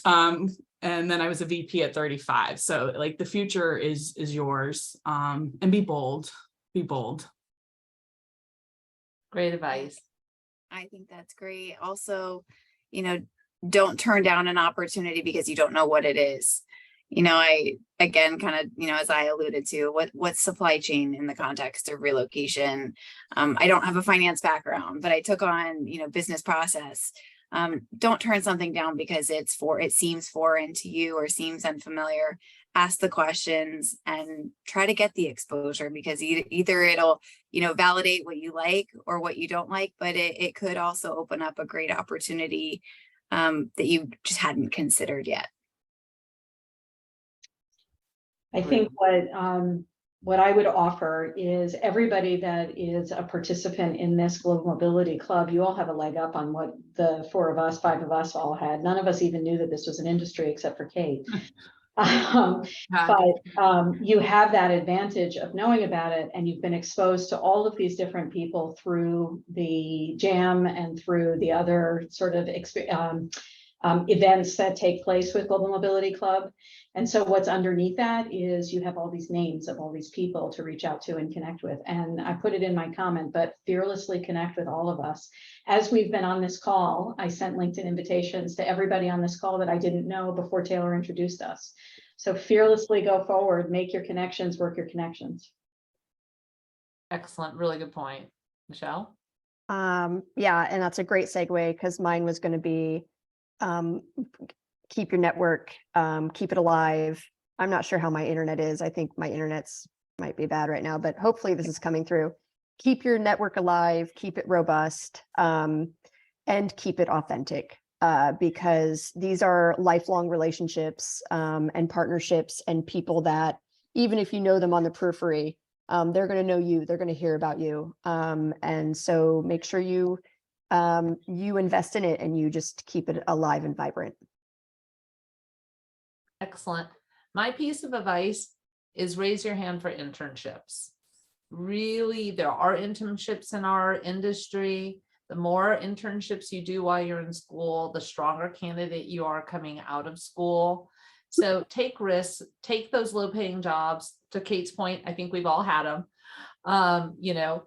and then I was a VP at 35. So like the future is yours. And be bold, be bold. Great advice. I think that's great. Also, you know, don't turn down an opportunity because you don't know what it is. You know, I, again, kind of, you know, as I alluded to, what's supply chain in the context of relocation? I don't have a finance background, but I took on, you know, business process. Don't turn something down because it seems foreign to you or seems unfamiliar. Ask the questions and try to get the exposure, because either it'll, you know, validate what you like or what you don't like, but it could also open up a great opportunity that you just hadn't considered yet. I think what I would offer is everybody that is a participant in this Global Mobility Club, you all have a leg up on what the 5 of us all had. None of us even knew that this was an industry except for Kate. But you have that advantage of knowing about it, and you've been exposed to all of these different people through the jam and through the other sort of events that take place with Global Mobility Club. And so what's underneath that is you have all these names of all these people to reach out to and connect with. And I put it in my comment, but fearlessly connect with all of us. As we've been on this call, I sent LinkedIn invitations to everybody on this call that I didn't know before Taylor introduced us. So fearlessly go forward, make your connections, work your connections. Excellent. Really good point. Michelle? Yeah, and that's a great segue, because mine was going to be keep your network, keep it alive. I'm not sure how my internet is. I think my internet's might be bad right now, but hopefully this is coming through. Keep your network alive, keep it robust, and keep it authentic, because these are lifelong relationships and partnerships and people that, even if you know them on the periphery, they're going to know you, they're going to hear about you. And so make sure you invest in it and you just keep it alive and vibrant. Excellent. My piece of advice is raise your hand for internships. Really, there are internships in our industry. The more internships you do while you're in school, the stronger candidate you are coming out of school. So take risks, take those low-paying jobs. To Kate's point, I think we've all had them. You know,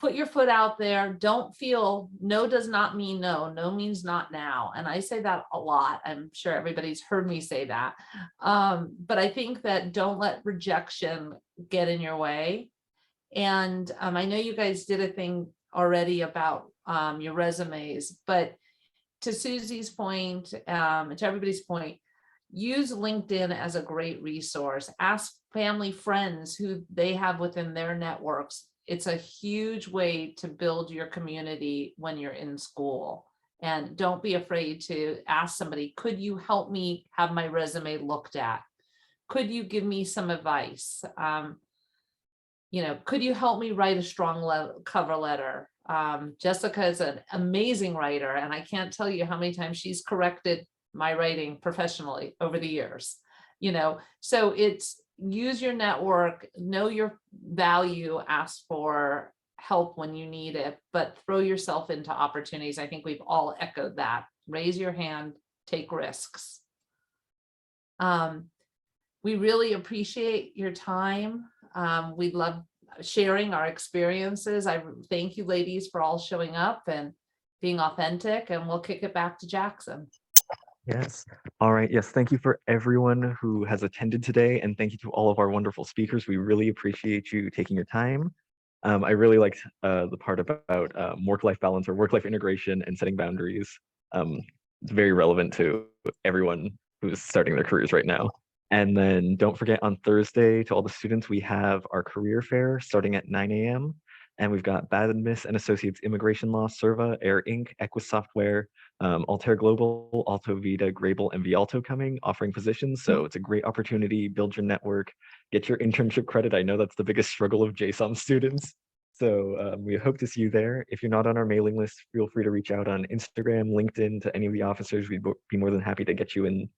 put your foot out there. Don't feel no does not mean no. No means not now. And I say that a lot. I'm sure everybody's heard me say that. But I think that don't let rejection get in your way. And I know you guys did a thing already about your resumes, but to Susie's point, to everybody's point, use LinkedIn as a great resource. Ask family, friends who they have within their networks. It's a huge way to build your community when you're in school. And don't be afraid to ask somebody, could you help me have my resume looked at? Could you give me some advice? You know, could you help me write a strong cover letter? Jessica is an amazing writer, and I can't tell you how many times she's corrected my writing professionally over the years. You know, so it's use your network, know your value, ask for help when you need it, but throw yourself into opportunities. I think we've all echoed that. Raise your hand, take risks. We really appreciate your time. We love sharing our experiences. I thank you ladies for all showing up and being authentic, and we'll kick it back to Jackson. Yes. All right. Yes. Thank you for everyone who has attended today. And thank you to all of our wonderful speakers. We really appreciate you taking your time. I really liked the part about work-life balance or work-life integration and setting boundaries. It's very relevant to everyone who's starting their careers right now. And then don't forget on Thursday, to all the students, we have our career fair starting at 9 a.m. And we've got Badmis and Associates Immigration Law, Serva, Air Inc., Equus Software, Altair Global, Alto Vita, Grable, and Vialto coming, offering positions. So it's a great opportunity, build your network, get your internship credit. I know that's the biggest struggle of JSOM students. So we hope to see you there. If you're not on our mailing list, feel free to reach out on Instagram, LinkedIn to any of the officers. We'd be more than happy to get you involved.